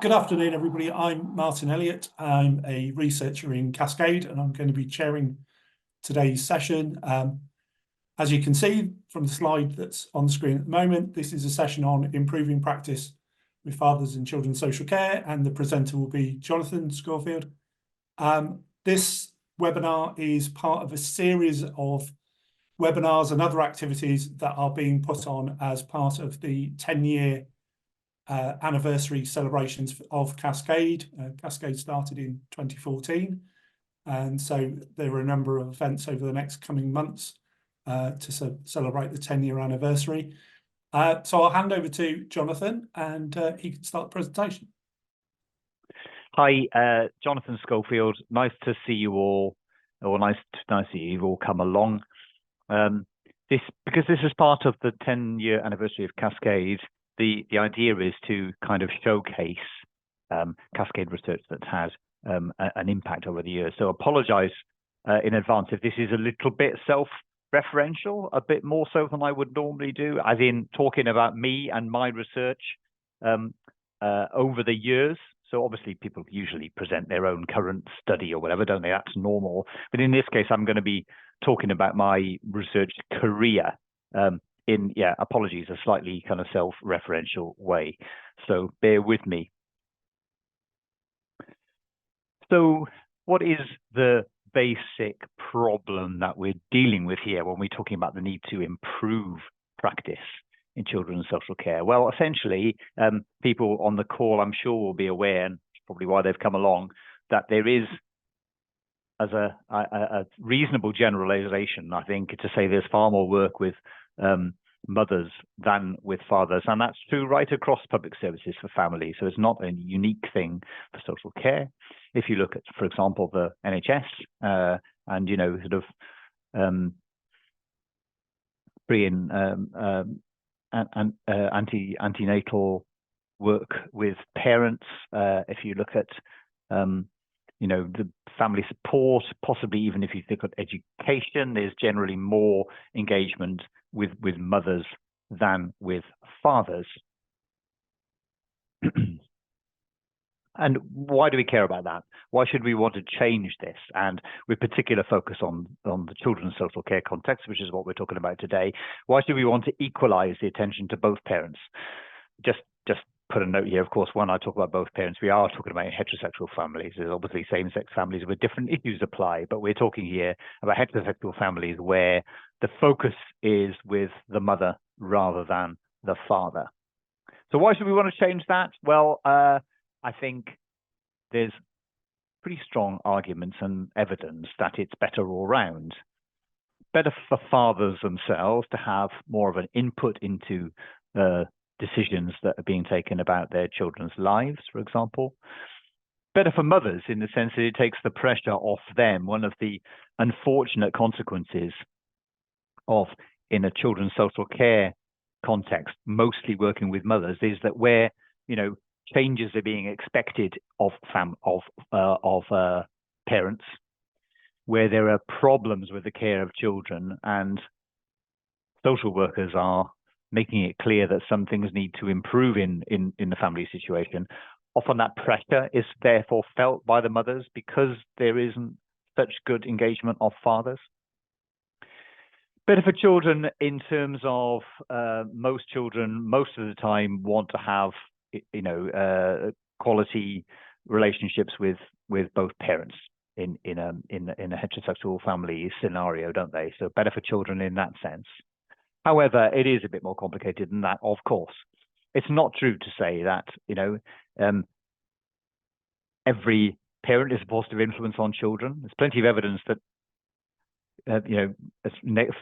Good afternoon, everybody. I'm Martin Elliott. I'm a researcher in Cascade, and I'm going to be chairing today's session. As you can see from the slide that's on the screen at the moment, this is a session on improving practice with fathers in children's social care, and the presenter will be Jonathan Scourfield. This webinar is part of a series of webinars and other activities that are being put on as part of the 10-year anniversary celebrations of Cascade. Cascade started in 2014, and so there are a number of events over the next coming months to celebrate the 10-year anniversary. So I'll hand over to Jonathan, and he can start the presentation. Hi, Jonathan Scourfield. Nice to see you all, or nice to see you've all come along. Because this is part of the 10-year anniversary of Cascade, the idea is to kind of showcase Cascade research that's had an impact over the years. So apologize in advance if this is a little bit self-referential, a bit more so than I would normally do, as in talking about me and my research over the years. So obviously people usually present their own current study or whatever, don't they? That's normal. But in this case, I'm going to be talking about my research career apologies, a slightly kind of self-referential way. So bear with me. So what is the basic problem that we're dealing with here when we're talking about the need to improve practice in children's social care? Well, essentially, people on the call, I'm sure, will be aware, and probably why they've come along, that there is, as a reasonable generalization, I think, to say there's far more work with mothers than with fathers, and that's true right across public services for families. So it's not a unique thing for social care. If you look at, for example, the NHS and sort of pre and antenatal work with parents, if you look at the family support, possibly even if you think of education, there's generally more engagement with mothers than with fathers. And why do we care about that? Why should we want to change this? And with particular focus on the children's social care context, which is what we're talking about today, why should we want to equalize the attention to both parents? Just put a note here, of course, when I talk about both parents, we are talking about heterosexual families. There's obviously same-sex families where different issues apply, but we're talking here about heterosexual families where the focus is with the mother rather than the father. So why should we want to change that? Well, I think there's pretty strong arguments and evidence that it's better all round. Better for fathers themselves to have more of an input into decisions that are being taken about their children's lives, for example. Better for mothers in the sense that it takes the pressure off them. One of the unfortunate consequences of, in a children's social care context, mostly working with mothers, is that where changes are being expected of parents, where there are problems with the care of children, and social workers are making it clear that some things need to improve in the family situation. Often that pressure is therefore felt by the mothers because there isn't such good engagement of fathers. Better for children in terms of most children, most of the time, want to have quality relationships with both parents in a heterosexual family scenario, don't they? So better for children in that sense. However, it is a bit more complicated than that, of course. It's not true to say that, every parent is a positive influence on children. There's plenty of evidence that,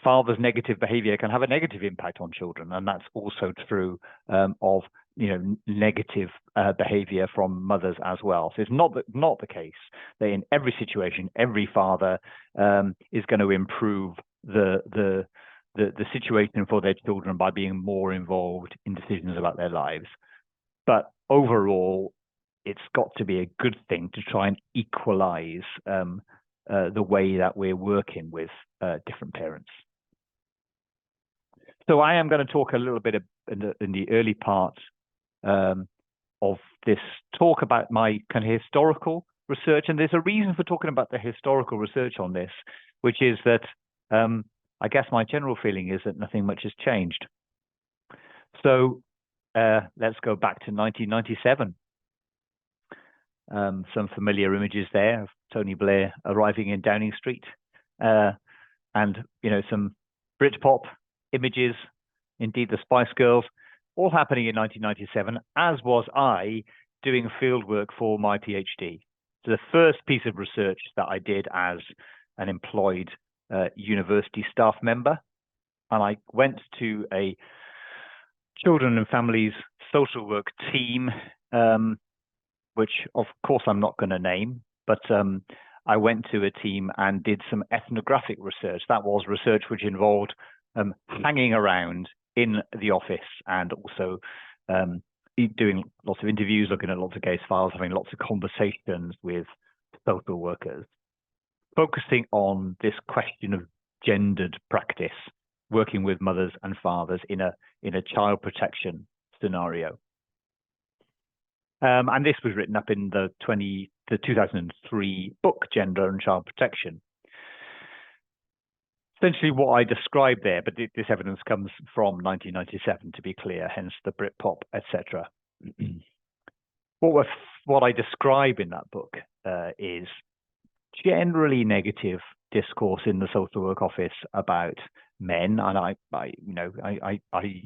father's negative behavior can have a negative impact on children. And that's also true of, negative behavior from mothers as well. So it's not the case that in every situation, every father is going to improve the situation for their children by being more involved in decisions about their lives. But overall, it's got to be a good thing to try and equalize the way that we're working with different parents. So I am going to talk a little bit in the early part this talk about my kind of historical research. And there's a reason for talking about the historical research on this, which is that I guess my general feeling is that nothing much has changed. So let's go back to 1997. Some familiar images there of Tony Blair arriving in Downing Street, and some Britpop images, indeed the Spice Girls, all happening in 1997, as was I doing fieldwork for my PhD. So the first piece of research that I did as an employed university staff member, and I went to a children and families social work team, which of course I'm not going to name, but I went to a team and did some ethnographic research. That was research which involved hanging around in the office and also doing lots of interviews, looking at lots of case files, having lots of conversations with social workers, focusing on this question of gendered practice, working with mothers and fathers in a child protection scenario. And this was written up in the 2003 book, Gender and Child Protection. Essentially what I described there, but this evidence comes from 1997 to be clear, hence the Britpop, etc. What I describe in that book is generally negative discourse in the social work office about men, and I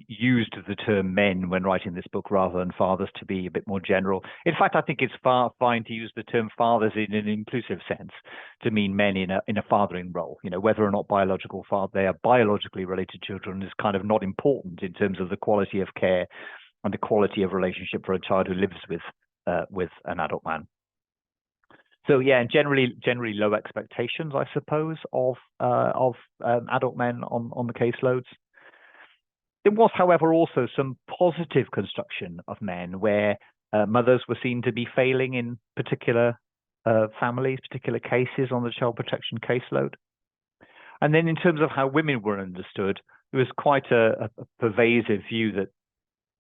used the term men when writing this book rather than fathers to be a bit more general. In fact, I think it's fine to use the term fathers in an inclusive sense to mean men in a fathering role. Whether or not they are biologically related children is kind of not important in terms of the quality of care and the quality of relationship for a child who lives with an adult man. So yeah, generally low expectations, I suppose, of adult men on the caseloads. There was, however, also some positive construction of men where mothers were seen to be failing in particular families, particular cases on the child protection caseload. And then in terms of how women were understood, there was quite a pervasive view that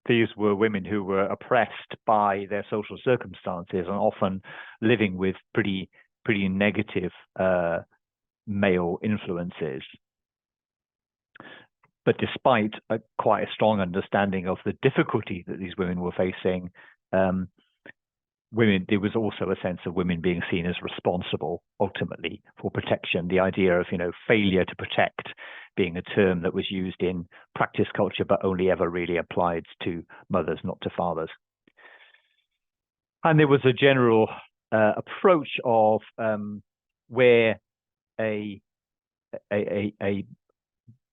these were women who were oppressed by their social circumstances and often living with pretty negative male influences. But despite quite a strong understanding of the difficulty that these women were facing, there was also a sense of women being seen as responsible ultimately for protection. The idea of failure to protect being a term that was used in practice culture but only ever really applied to mothers, not to fathers. And there was a general approach of where a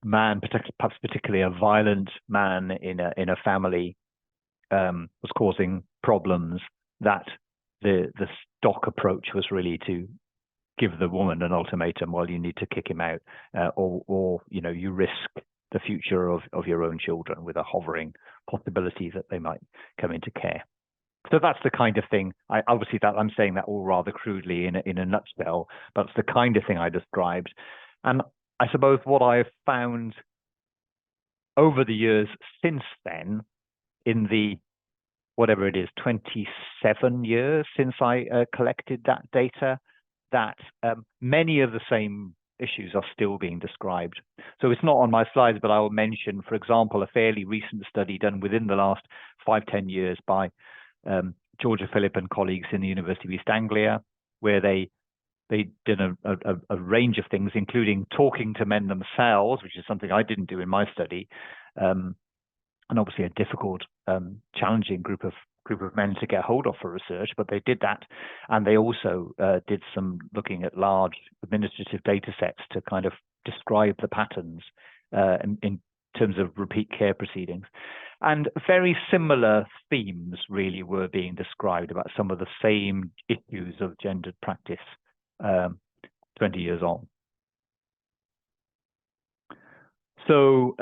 man, perhaps particularly a violent man in a family, was causing problems, that the stock approach was really to give the woman an ultimatum: well, you need to kick him out, or you risk the future of your own children with a hovering possibility that they might come into care. So that's the kind of thing. Obviously I'm saying that all rather crudely in a nutshell, but it's the kind of thing I described. And I suppose what I've found over the years since then, in the whatever it is, 27 years since I collected that data, that many of the same issues are still being described. So it's not on my slides, but I will mention, for example, a fairly recent study done within the last 5-10 years by Georgia Phillip and colleagues in the University of East Anglia, where they did a range of things, including talking to men themselves, which is something I didn't do in my study, and obviously a difficult, challenging group of men to get hold of for research, but they did that. And they also did some looking at large administrative data sets to kind of describe the patterns in terms of repeat care proceedings. And very similar themes really were being described about some of the same issues of gendered practice 20 years on. So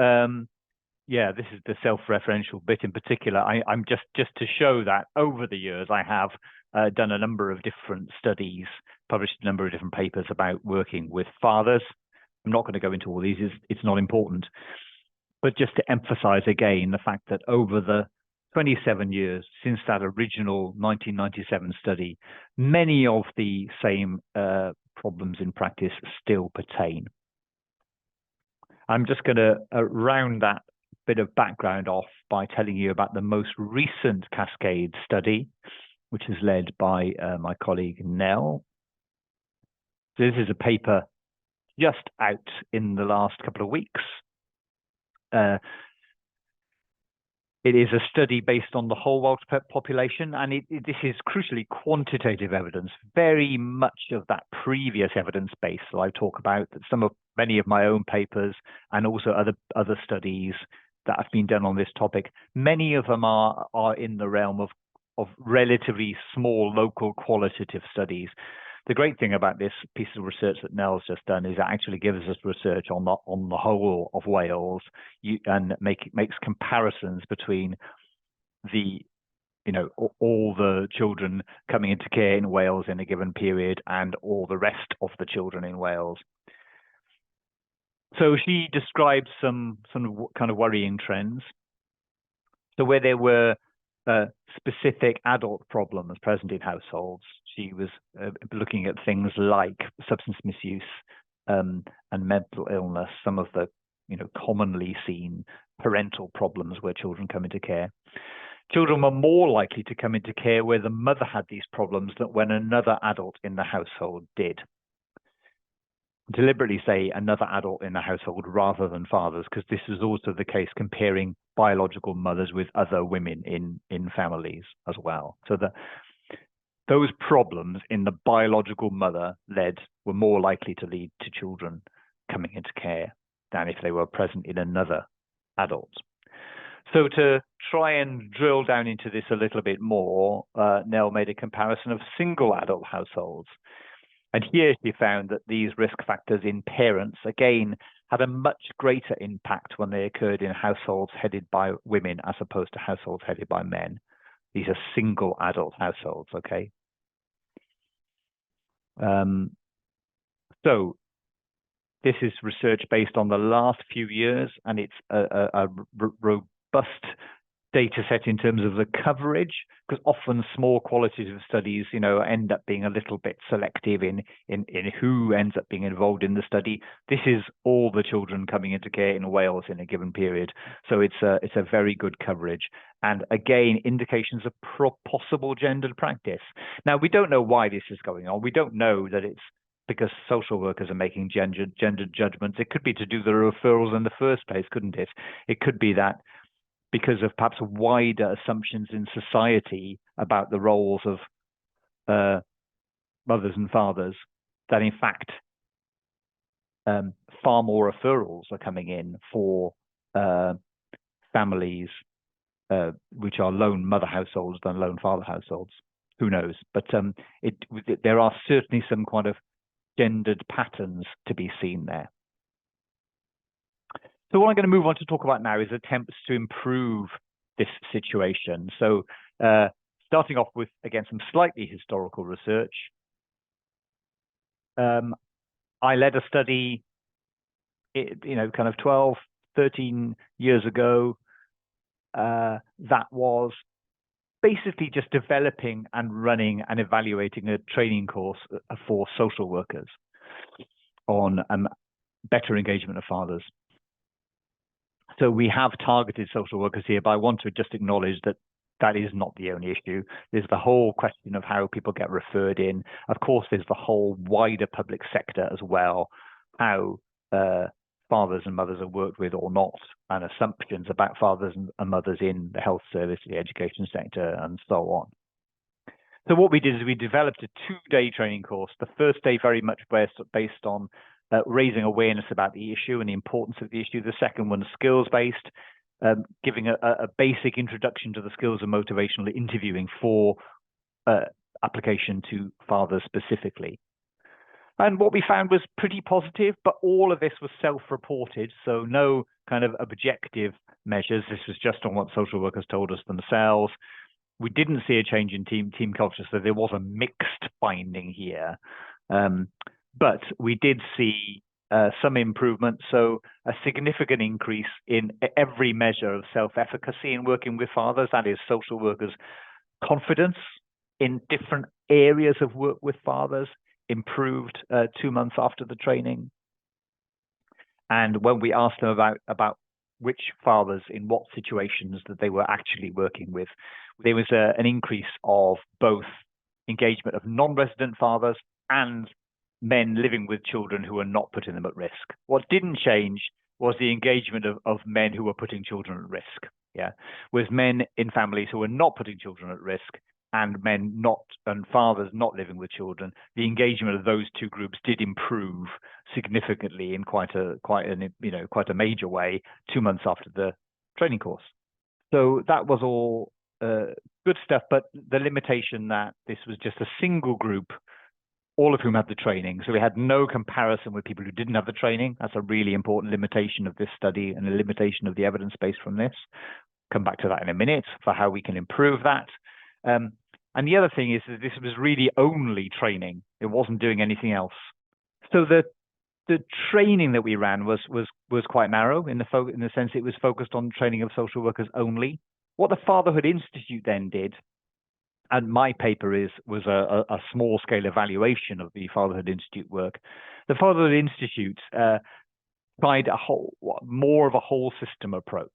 yeah, this is the self-referential bit in particular. I'm just to show that over the years I have done a number of different studies, published a number of different papers about working with fathers. I'm not going to go into all these, it's not important. But just to emphasize again the fact that over the 27 years since that original 1997 study, many of the same problems in practice still pertain. I'm just going to round that bit of background off by telling you about the most recent CASCADE study, which is led by my colleague Nell. So this is a paper just out in the last couple of weeks. It is a study based on the whole world population, and this is crucially quantitative evidence, very much of that previous evidence base that I talk about, that many of my own papers and also other studies that have been done on this topic. Many of them are in the realm of relatively small local qualitative studies. The great thing about this piece of research that Nell's just done is it actually gives us research on the whole of Wales, and makes comparisons between all the children coming into care in Wales in a given period and all the rest of the children in Wales. So she describes some kind of worrying trends. So where there were specific adult problems present in households, she was looking at things like substance misuse and mental illness, some of the commonly seen parental problems where children come into care. Children were more likely to come into care where the mother had these problems than when another adult in the household did. Deliberately say another adult in the household rather than fathers, because this is also the case comparing biological mothers with other women in families as well. So those problems in the biological mother were more likely to lead to children coming into care than if they were present in another adult. So to try and drill down into this a little bit more, Nell made a comparison of single adult households. And here she found that these risk factors in parents, again, had a much greater impact when they occurred in households headed by women as opposed to households headed by men. These are single adult households, okay? So this is research based on the last few years, and it's a robust data set in terms of the coverage, because often small qualitative studies, end up being a little bit selective in who ends up being involved in the study. This is all the children coming into care in Wales in a given period, so it's a very good coverage, and again indications of possible gendered practice. Now, we don't know why this is going on. We don't know that it's because social workers are making gendered judgments. It could be to do the referrals in the first place, couldn't it? It could be that because of perhaps wider assumptions in society about the roles of mothers and fathers, that in fact far more referrals are coming in for families which are lone mother households than lone father households. Who knows? But there are certainly some kind of gendered patterns to be seen there. So what I'm going to move on to talk about now is attempts to improve this situation. So starting off with, again, some slightly historical research. I led a study, kind of 12, 13 years ago, that was basically just developing and running and evaluating a training course for social workers on better engagement of fathers. So we have targeted social workers here, but I want to just acknowledge that that is not the only issue. There's the whole question of how people get referred in. Of course, there's the whole wider public sector as well, how fathers and mothers are worked with or not, and assumptions about fathers and mothers in the health service, the education sector, and so on. So what we did is we developed a 2-day training course. The first day very much based on raising awareness about the issue and the importance of the issue. The second one, skills-based, giving a basic introduction to the skills of motivational interviewing for application to fathers specifically. And what we found was pretty positive, but all of this was self-reported, so no kind of objective measures. This was just on what social workers told us themselves. We didn't see a change in team culture, so there was a mixed finding here. But we did see some improvement. So a significant increase in every measure of self-efficacy in working with fathers, that is social workers' confidence in different areas of work with fathers improved 2 months after the training. And when we asked them about which fathers in what situations that they were actually working with, there was an increase of both engagement of non-resident fathers and men living with children who are not putting them at risk. What didn't change was the engagement of men who were putting children at risk. Yeah, with men in families who were not putting children at risk and fathers not living with children, the engagement of those two groups did improve significantly in quite a major way 2 months after the training course. So that was all good stuff, but the limitation that this was just a single group, all of whom had the training. So we had no comparison with people who didn't have the training. That's a really important limitation of this study and a limitation of the evidence base from this. Come back to that in a minute for how we can improve that. And the other thing is that this was really only training. It wasn't doing anything else. So the training that we ran was quite narrow in the sense it was focused on training of social workers only. What the Fatherhood Institute then did, and my paper was a small scale evaluation of the Fatherhood Institute work. The Fatherhood Institute tried more of a whole system approach.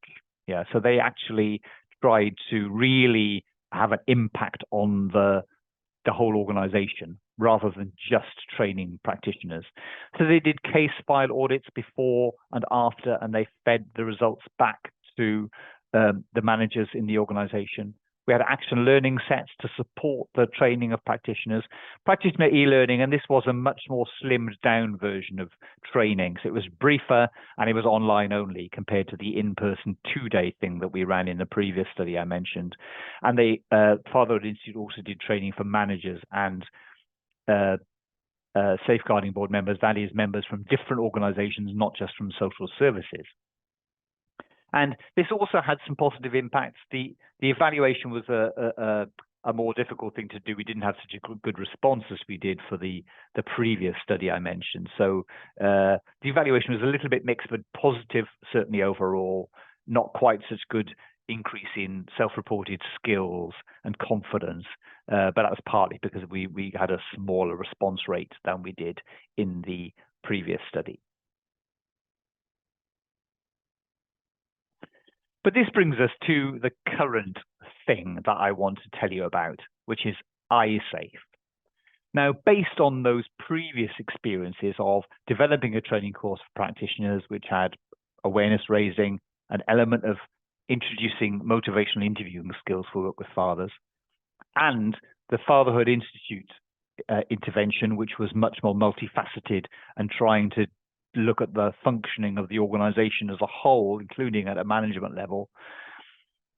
Yeah, so they actually tried to really have an impact on the whole organization rather than just training practitioners. So they did case file audits before and after, and they fed the results back to the managers in the organization. We had action learning sets to support the training of practitioners, practitioner e-learning, and this was a much more slimmed down version of training. So it was briefer and it was online only compared to the in-person 2-day thing that we ran in the previous study I mentioned. And the Fatherhood Institute also did training for managers and safeguarding board members, that is members from different organizations, not just from social services. And this also had some positive impacts. The evaluation was a more difficult thing to do. We didn't have such a good response as we did for the previous study I mentioned. So the evaluation was a little bit mixed, but positive certainly overall, not quite such good increase in self-reported skills and confidence. But that was partly because we had a smaller response rate than we did in the previous study. But this brings us to the current thing that I want to tell you about, which is iSafe. Now, based on those previous experiences of developing a training course for practitioners, which had awareness raising, an element of introducing motivational interviewing skills for work with fathers, and the Fatherhood Institute intervention, which was much more multifaceted and trying to look at the functioning of the organization as a whole, including at a management level.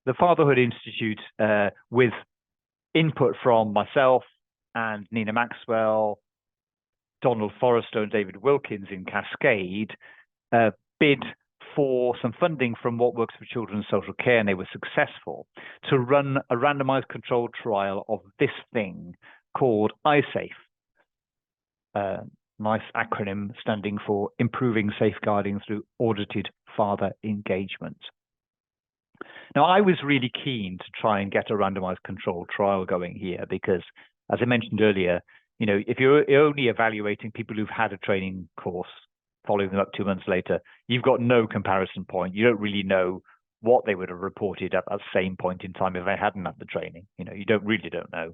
The Fatherhood Institute, with input from myself and Nina Maxwell, Donald Forrester and David Wilkins in Cascade, bid for some funding from What Works for Children Social Care, and they were successful to run a randomized controlled trial of this thing called iSafe. Nice acronym standing for Improving Safeguarding Through Audited Father Engagement. Now, I was really keen to try and get a randomized controlled trial going here because, as I mentioned earlier, you know, if you're only evaluating people who've had a training course, following them up 2 months later, you've got no comparison point. You don't really know what they would have reported at that same point in time if they hadn't had the training. You know, you really don't know.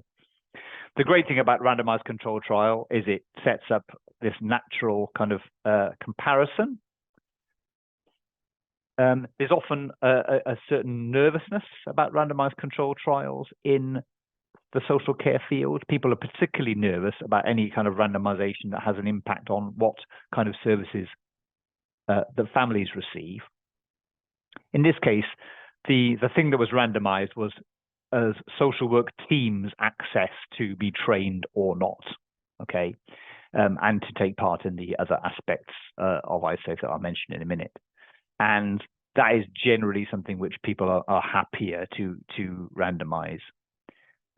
The great thing about randomized control trial is it sets up this natural kind of comparison. There's often a certain nervousness about randomized control trials in the social care field. People are particularly nervous about any kind of randomization that has an impact on what kind of services that families receive. In this case, the thing that was randomized was as social work teams access to be trained or not, okay, and to take part in the other aspects of iSafe that I'll mention in a minute. And that is generally something which people are happier to randomize.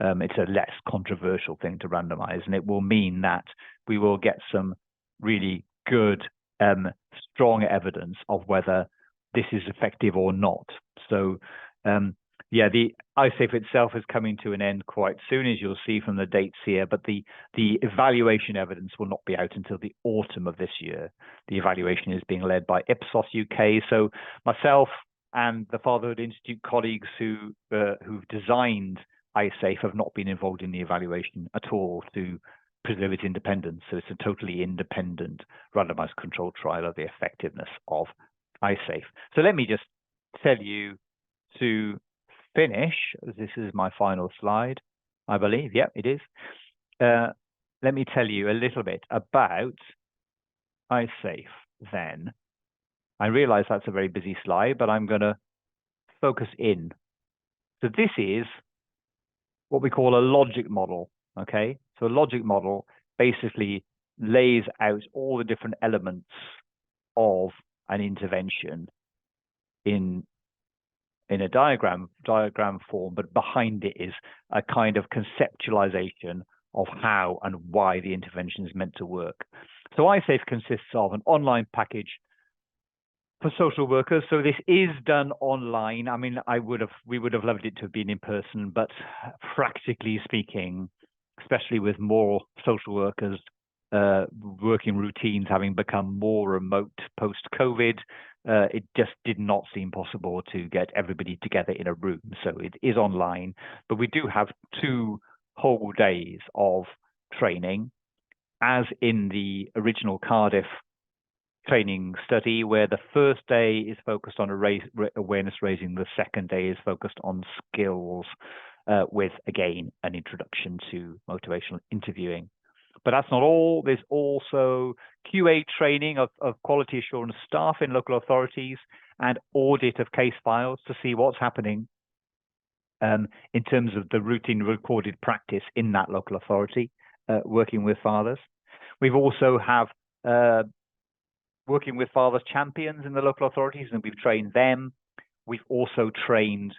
It's a less controversial thing to randomize, and it will mean that we will get some really good strong evidence of whether this is effective or not. So yeah, the iSafe itself is coming to an end quite soon, as you'll see from the dates here, but the evaluation evidence will not be out until the autumn of this year. The evaluation is being led by Ipsos UK. So myself and the Fatherhood Institute colleagues who've designed iSafe have not been involved in the evaluation at all to preserve its independence. So it's a totally independent randomized controlled trial of the effectiveness of iSafe. So let me just tell you to finish, this is my final slide, I believe. Yeah, it is. Let me tell you a little bit about iSafe then. I realize that's a very busy slide, but I'm going to focus in. So this is what we call a logic model, okay? So a logic model basically lays out all the different elements of an intervention in a diagram form, but behind it is a kind of conceptualization of how and why the intervention is meant to work. So iSafe consists of an online package for social workers. So this is done online. I mean, we would have loved it to have been in person, but practically speaking, especially with more social workers working routines having become more remote post-COVID, it just did not seem possible to get everybody together in a room. So it is online, but we do have 2 whole days of training, as in the original Cardiff training study, where the first day is focused on awareness raising, the second day is focused on skills, with, again, an introduction to motivational interviewing. But that's not all. There's also QA training of quality assurance staff in local authorities and audit of case files to see what's happening in terms of the routine recorded practice in that local authority, working with fathers. We've also have working with fathers champions in the local authorities, and we've trained them. We've also trained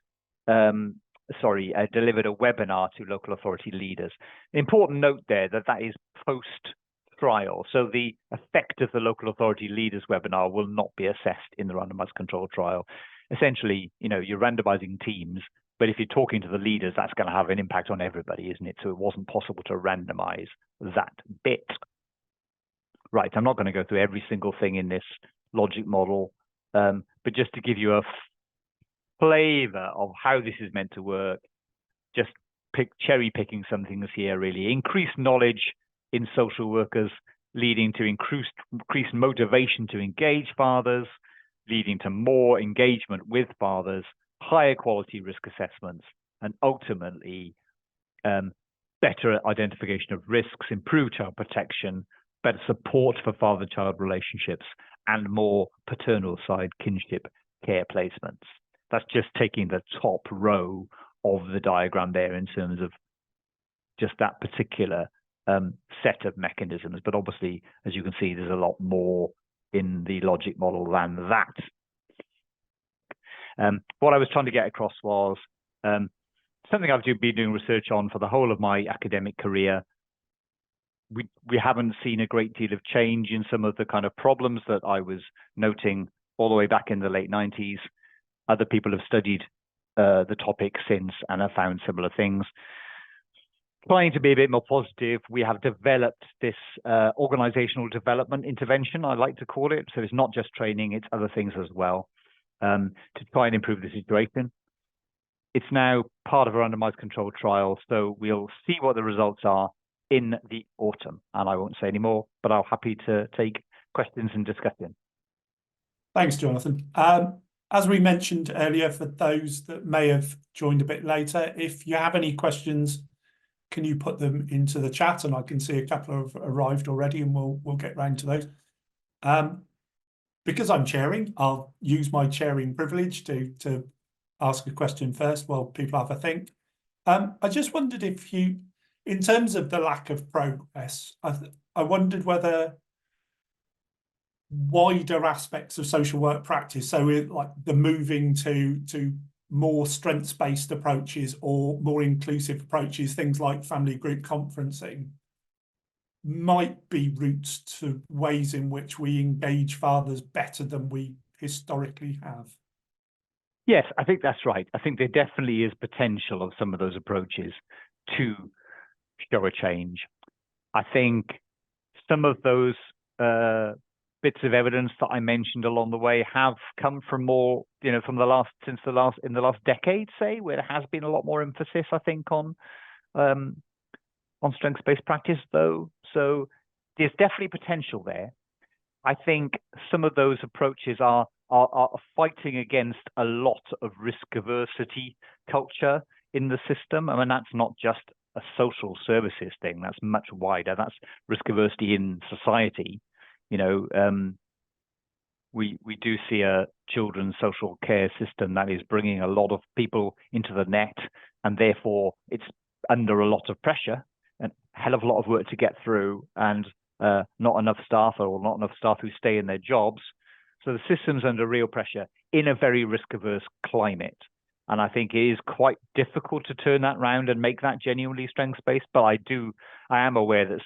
delivered a webinar to local authority leaders. Important note there that is post-trial. So the effect of the local authority leaders webinar will not be assessed in the randomized controlled trial. Essentially, you're randomizing teams, but if you're talking to the leaders, that's going to have an impact on everybody, isn't it? So it wasn't possible to randomize that bit. Right, I'm not going to go through every single thing in this logic model, but just to give you a flavor of how this is meant to work, just cherry picking some things here, really. Increased knowledge in social workers, leading to increased motivation to engage fathers, leading to more engagement with fathers, higher quality risk assessments, and ultimately better identification of risks, improved child protection, better support for father-child relationships, and more paternal side kinship care placements. That's just taking the top row of the diagram there in terms of just that particular set of mechanisms. But obviously, as you can see, there's a lot more in the logic model than that. What I was trying to get across was something I've been doing research on for the whole of my academic career. We haven't seen a great deal of change in some of the kind of problems that I was noting all the way back in the late 90s. Other people have studied the topic since and have found similar things. Trying to be a bit more positive, we have developed this organizational development intervention, I like to call it. So it's not just training, it's other things as well, to try and improve the situation. It's now part of a randomized controlled trial, so we'll see what the results are in the autumn. And I won't say any more, but I'm happy to take questions and discussion. Thanks, Jonathan. As we mentioned earlier, for those that may have joined a bit later, if you have any questions, can you put them into the chat? And I can see a couple have arrived already, and we'll get round to those. Because I'm chairing, I'll use my chairing privilege to ask a question first while people have a think. I just wondered if you, in terms of the lack of progress, I wondered whether wider aspects of social work practice, so like the moving to more strengths-based approaches or more inclusive approaches, things like family group conferencing, might be routes to ways in which we engage fathers better than we historically have. Yes, I think that's right. I think there definitely is potential of some of those approaches to show a change. I think some of those bits of evidence that I mentioned along the way have come from more, from in the last decade, say, where there has been a lot more emphasis, I think, on strengths-based practice, though. So there's definitely potential there. I think some of those approaches are fighting against a lot of risk aversity culture in the system. I mean, that's not just a social services thing. That's much wider. That's risk aversity in society. We do see a children's social care system that is bringing a lot of people into the net, and therefore it's under a lot of pressure and a hell of a lot of work to get through, and not enough staff, or not enough staff who stay in their jobs. So the system's under real pressure in a very risk-averse climate. And I think it is quite difficult to turn that round and make that genuinely strengths-based. But I am aware that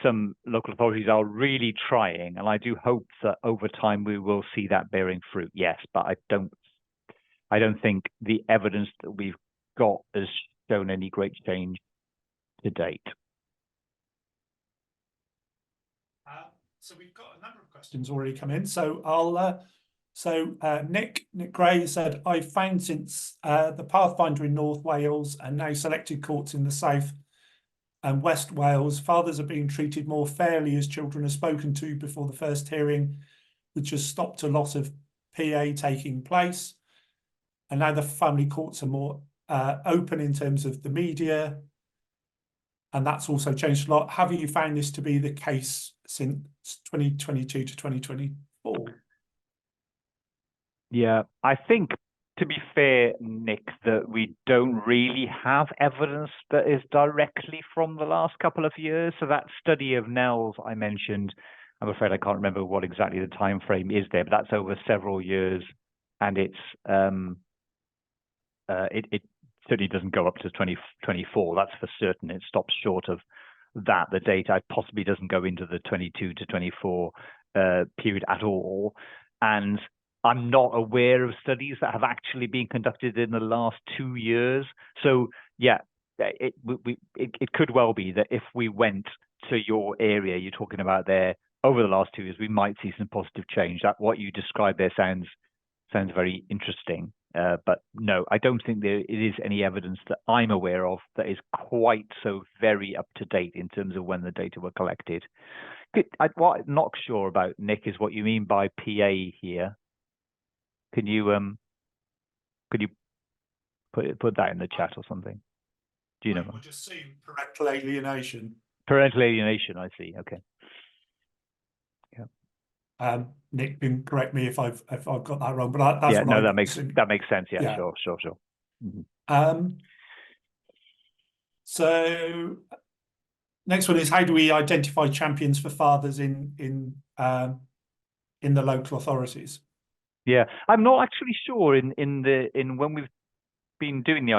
some local authorities are really trying, and I do hope that over time we will see that bearing fruit. Yes, but I don't think the evidence that we've got has shown any great change to date. So we've got a number of questions already come in. So Nick Gray said, I've found since the Pathfinder in North Wales and now selected courts in the South and West Wales, fathers are being treated more fairly as children are spoken to before the first hearing, which has stopped a lot of PA taking place. And now the family courts are more open in terms of the media. And that's also changed a lot. Have you found this to be the case since 2022 to 2024? Yeah, I think, to be fair, Nick, that we don't really have evidence that is directly from the last couple of years. So that study of Nell's I mentioned, I'm afraid I can't remember what exactly the time frame is there, but that's over several years, and it certainly doesn't go up to 2024. That's for certain. It stops short of that. The data possibly doesn't go into the 22 to 24 period at all. And I'm not aware of studies that have actually been conducted in the last 2 years. So yeah, it could well be that if we went to your area you're talking about there over the last 2 years, we might see some positive change. That what you described there sounds very interesting. But no, I don't think there is any evidence that I'm aware of that is quite so very up to date in terms of when the data were collected. What I'm not sure about, Nick, is what you mean by PA here. Could you put that in the chat or something? Do you know? We'll just see parental alienation. Parental alienation, I see. Okay. Yeah. Nick can correct me if I've got that wrong, but that's what that makes sense. Yeah. Sure. Mm-hmm. So next one is, how do we identify champions for fathers in the local authorities? Yeah, I'm not actually sure in when we've been doing the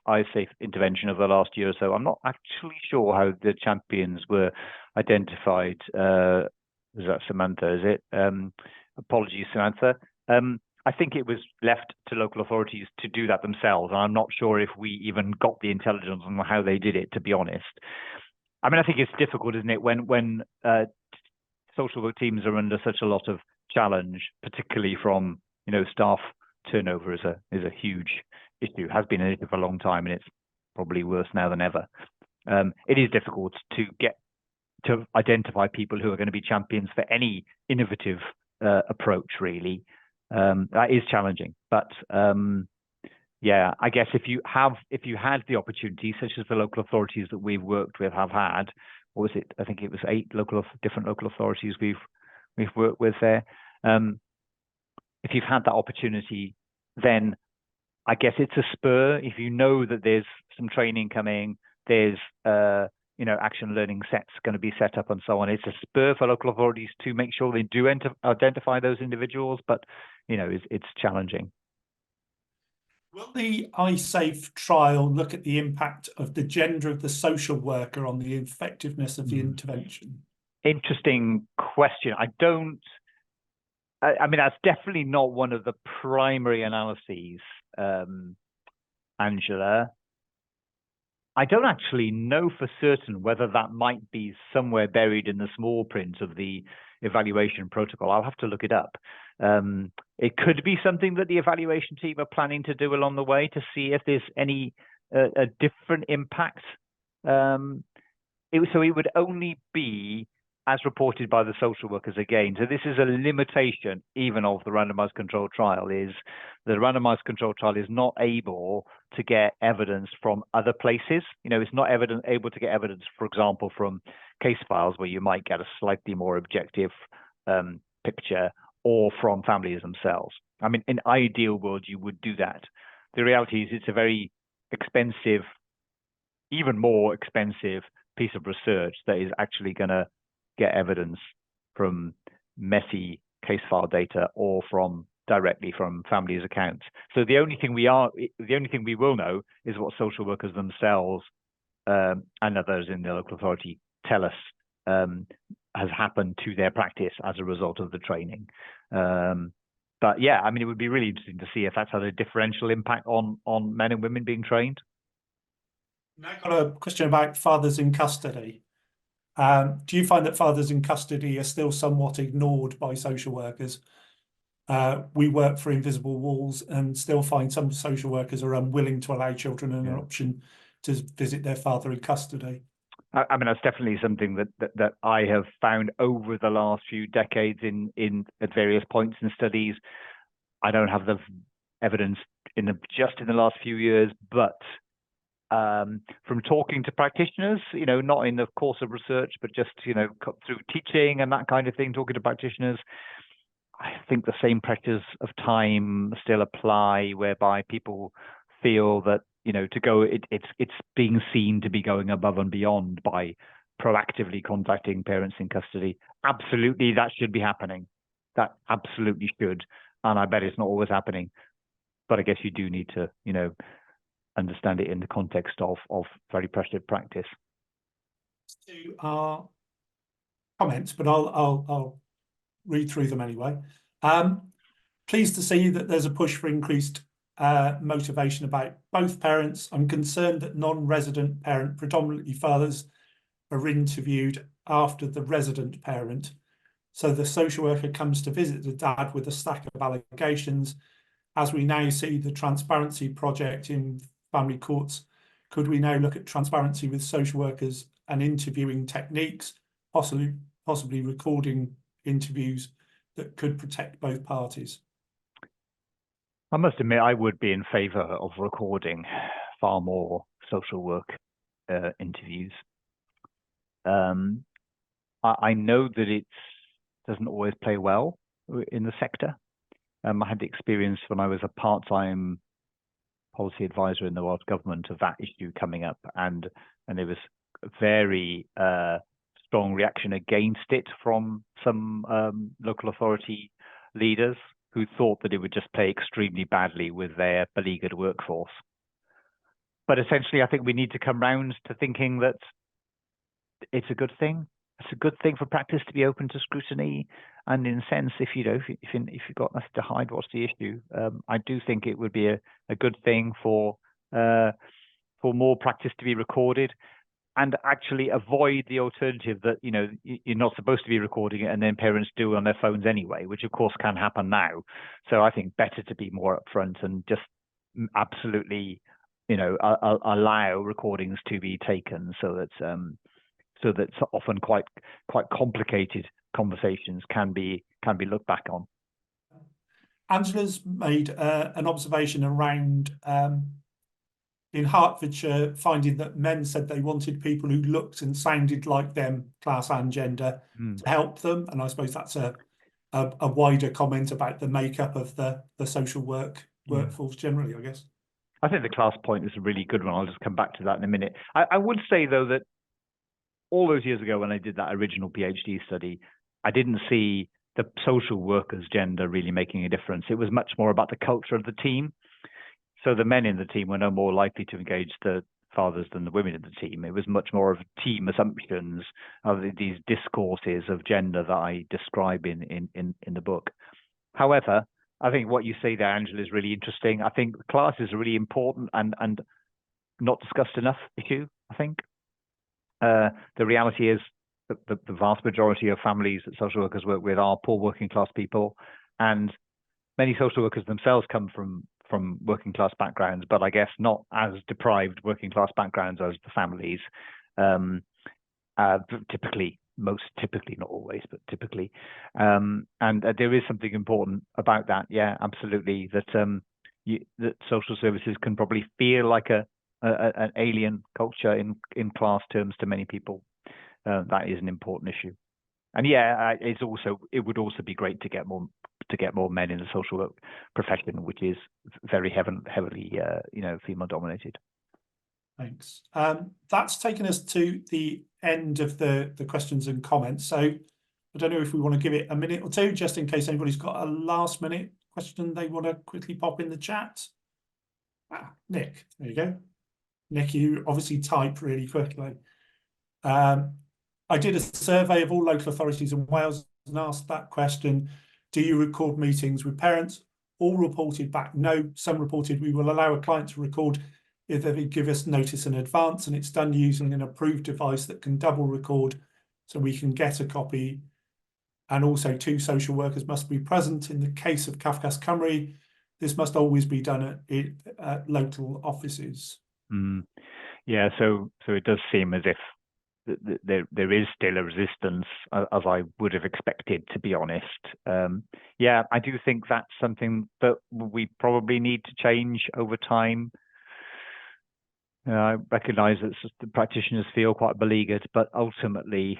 ISAFE intervention over the last year or so. I'm not actually sure how the champions were identified. Is that Samantha? Is it? Apologies, Samantha. I think it was left to local authorities to do that themselves, and I'm not sure if we even got the intelligence on how they did it, to be honest. I mean, I think it's difficult, isn't it, when social work teams are under such a lot of challenge, particularly from staff turnover is a huge issue, has been an issue for a long time, and it's probably worse now than ever. It is difficult to identify people who are going to be champions for any innovative approach, really. That is challenging, but yeah, I guess if you had the opportunity, such as the local authorities that we've worked with have had, what was it? I think it was 8 different local authorities we've worked with there. If you've had that opportunity, then I guess it's a spur. If you know that there's some training coming, there's action learning sets going to be set up and so on. It's a spur for local authorities to make sure they do identify those individuals, but it's challenging. Will the iSafe trial look at the impact of the gender of the social worker on the effectiveness of the intervention? Interesting question. I mean, that's definitely not one of the primary analyses, Angela. I don't actually know for certain whether that might be somewhere buried in the small print of the evaluation protocol. I'll have to look it up. It could be something that the evaluation team are planning to do along the way to see if there's any a different impact. So it would only be as reported by the social workers again. So this is a limitation even of the randomized controlled trial, is the randomized controlled trial is not able to get evidence from other places. It's not able to get evidence, for example, from case files where you might get a slightly more objective picture, or from families themselves. I mean, in ideal world, you would do that. The reality is it's a very expensive, even more expensive piece of research that is actually going to get evidence from messy case file data or directly from families' accounts. So the only thing we will know is what social workers themselves and others in the local authority tell us has happened to their practice as a result of the training. But yeah, I mean, it would be really interesting to see if that's had a differential impact on men and women being trained. Now I've got a question about fathers in custody. Do you find that fathers in custody are still somewhat ignored by social workers? We work for Invisible Walls and still find some social workers are unwilling to allow children an option to visit their father in custody. I mean, that's definitely something that I have found over the last few decades at various points in studies. I don't have the evidence just in the last few years, but from talking to practitioners, not in the course of research, but just, through teaching and that kind of thing, talking to practitioners, I think the same practice of time still apply, whereby people feel that, it's being seen to be going above and beyond by proactively contacting parents in custody. Absolutely, that should be happening. That absolutely should. And I bet it's not always happening. But I guess you do need to, understand it in the context of very pressured practice. To our comments, but I'll read through them anyway. Pleased to see that there's a push for increased motivation about both parents. I'm concerned that non-resident parent, predominantly fathers, are interviewed after the resident parent. So the social worker comes to visit the dad with a stack of allegations. As we now see the transparency project in family courts, could we now look at transparency with social workers and interviewing techniques, possibly recording interviews that could protect both parties? I must admit, I would be in favour of recording far more social work interviews. I know that it doesn't always play well in the sector. I had the experience when I was a part-time policy advisor in the Welsh Government of that issue coming up, and there was a very strong reaction against it from some local authority leaders who thought that it would just play extremely badly with their beleaguered workforce. But essentially, I think we need to come round to thinking that it's a good thing. It's a good thing for practice to be open to scrutiny, and in a sense, if you've got nothing to hide, what's the issue? I do think it would be a good thing for more practice to be recorded, and actually avoid the alternative that you're not supposed to be recording it and then parents do on their phones anyway, which of course can happen now. So I think better to be more upfront and just absolutely allow recordings to be taken, so that often quite complicated conversations can be looked back on. Angela's made an observation around in Hertfordshire, finding that men said they wanted people who looked and sounded like them, class and gender, to help them. And I suppose that's a wider comment about the makeup of the social workforce generally, I guess. I think the class point is a really good one. I'll just come back to that in a minute. I would say, though, that all those years ago when I did that original PhD study, I didn't see the social workers' gender really making a difference. It was much more about the culture of the team. So the men in the team were no more likely to engage the fathers than the women in the team. It was much more of team assumptions of these discourses of gender that I describe in the book. However, I think what you say there, Angela, is really interesting. I think class is a really important and not discussed enough issue, I think. The reality is that the vast majority of families that social workers work with are poor working class people, and many social workers themselves come from working class backgrounds, but I guess not as deprived working class backgrounds as the families. Typically, not always, but typically. And there is something important about that. Yeah, absolutely. That that social services can probably feel like an alien culture in class terms to many people. That is an important issue. And yeah, it would also be great to get more men in the social work profession, which is very heavily female dominated. Thanks. That's taken us to the end of the questions and comments. So I don't know if we want to give it a minute or two, just in case anybody's got a last minute question they want to quickly pop in the chat. Nick, there you go. Nick, you obviously type really quickly. I did a survey of all local authorities in Wales and asked that question: do you record meetings with parents? All reported back no. Some reported we will allow a client to record if they give us notice in advance, and it's done using an approved device that can double record so we can get a copy. And also 2 social workers must be present. In the case of CAFCAS Cymru, this must always be done at local offices. Yeah, so it does seem as if there is still a resistance, as I would have expected, to be honest. Yeah, I do think that's something that we probably need to change over time. I recognise that the practitioners feel quite beleaguered, but ultimately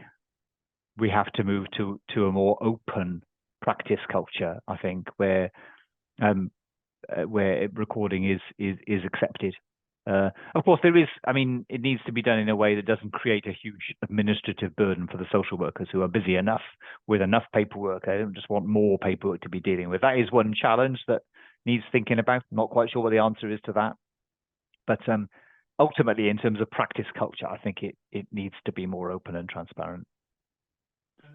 we have to move to a more open practice culture, I think, where recording is accepted. Of course, there is. I mean, it needs to be done in a way that doesn't create a huge administrative burden for the social workers who are busy enough with enough paperwork. I don't just want more paperwork to be dealing with. That is one challenge that needs thinking about. I'm not quite sure what the answer is to that. But ultimately, in terms of practice culture, I think it needs to be more open and transparent.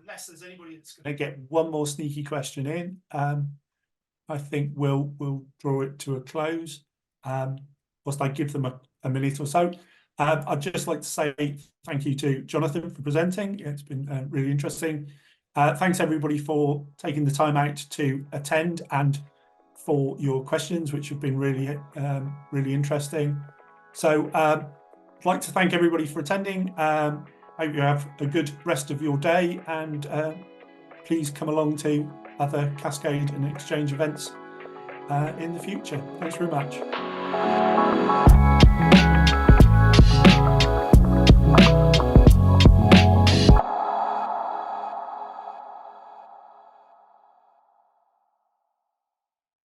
Unless there's anybody that's going to get one more sneaky question in, I think we'll draw it to a close. Whilst I give them a minute or so, I'd just like to say thank you to Jonathan for presenting. It's been really interesting. Thanks everybody for taking the time out to attend and for your questions, which have been really interesting. So I'd like to thank everybody for attending. Hope you have a good rest of your day, and please come along to other Cascade and ExChange events in the future. Thanks very much.